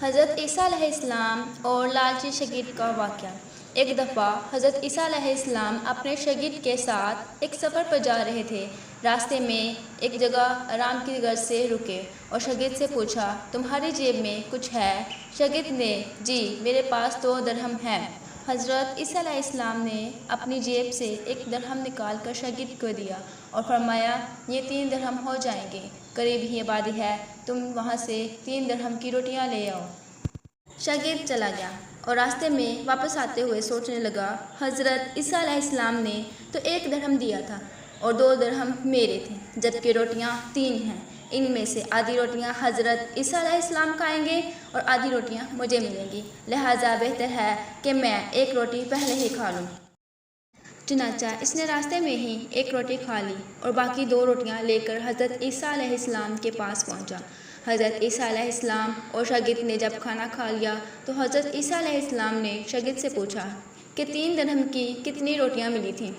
حضرت عیسیٰ علیہ السلام اور لالچی شگید کا واقعہ۔ ایک دفعہ حضرت عیسیٰ علیہ السلام اپنے شگید کے ساتھ ایک سفر پر جا رہے تھے۔ راستے میں ایک جگہ آرام کی غرض سے رکے اور شگید سے پوچھا، تمہاری جیب میں کچھ ہے؟ شگید نے، جی میرے پاس 2 درہم ہے۔ حضرت عیسیٰ علیہ السلام نے اپنی جیب سے 1 درہم نکال کر شگید کو دیا اور فرمایا، یہ 3 درہم ہو جائیں گے، قریب ہی آبادی ہے، تم وہاں سے 3 درہم کی روٹیاں لے آؤ۔ شگید چلا گیا اور راستے میں واپس آتے ہوئے سوچنے لگا، حضرت عیسیٰ علیہ السلام نے تو 1 درہم دیا تھا اور 2 درہم میرے تھے، جبکہ روٹیاں 3 ہیں۔ ان میں سے آدھی روٹیاں حضرت عیسیٰ علیہ السلام کھائیں گے اور آدھی روٹیاں مجھے ملیں گی، لہٰذا بہتر ہے کہ میں 1 روٹی پہلے ہی کھا لوں۔ چنانچہ اس نے راستے میں ہی 1 روٹی کھا لی اور باقی 2 روٹیاں لے کر حضرت عیسیٰ علیہ السلام کے پاس پہنچا۔ حضرت عیسیٰ علیہ السلام اور شگید نے جب کھانا کھا لیا تو حضرت عیسیٰ علیہ السلام نے شگید سے پوچھا کہ 3 درہم کی کتنی روٹیاں ملی تھیں؟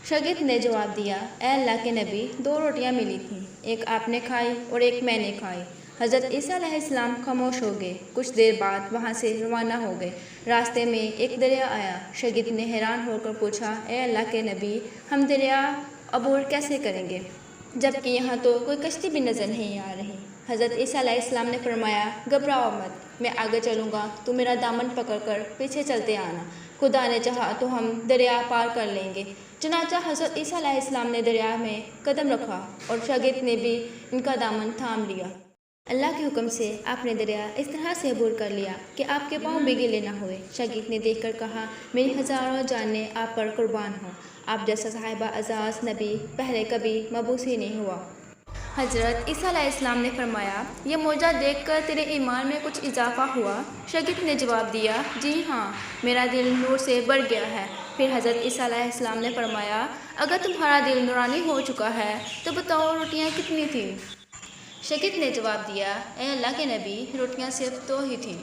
شگید نے جواب دیا، اے اللہ کے نبی، 2 روٹیاں ملی تھیں، 1 آپ نے کھائی اور 1 میں نے کھائی۔ حضرت عیسیٰ علیہ السلام خاموش ہو گئے۔ کچھ دیر بعد وہاں سے روانہ ہو گئے۔ راستے میں ایک دریا آیا۔ شگید نے حیران ہو کر پوچھا، اے اللہ کے نبی، ہم دریا عبور کیسے کریں گے، جبکہ یہاں تو کوئی کشتی بھی نظر نہیں آ رہی؟ حضرت عیسیٰ علیہ السلام نے فرمایا، گھبراؤ مت، میں آگے چلوں گا، تو میرا دامن پکڑ کر پیچھے چلتے آنا، خدا نے چاہا تو ہم دریا پار کر لیں گے۔ چنانچہ حضرت عیسیٰ علیہ السلام نے دریا میں قدم رکھا اور شگید نے بھی ان کا دامن تھام لیا۔ اللہ کے حکم سے آپ نے دریا اس طرح سے عبور کر لیا کہ آپ کے پاؤں بھی گیلے نہ ہوئے۔ شگید نے دیکھ کر کہا، میری ہزاروں جانیں آپ پر قربان ہوں، آپ جیسا صاحب اعزاز نبی پہلے کبھی مبعوث ہی نہیں ہوا۔ حضرت عیسیٰ علیہ السلام نے فرمایا، یہ معجزہ دیکھ کر تیرے ایمان میں کچھ اضافہ ہوا؟ شگید نے جواب دیا، جی ہاں، میرا دل نور سے بھر گیا ہے۔ پھر حضرت عیسیٰ علیہ السلام نے فرمایا، اگر تمہارا دل نورانی ہو چکا ہے تو بتاؤ روٹیاں کتنی تھیں؟ شگید نے جواب دیا، اے اللہ کے نبی، روٹیاں صرف 2 ہی تھیں۔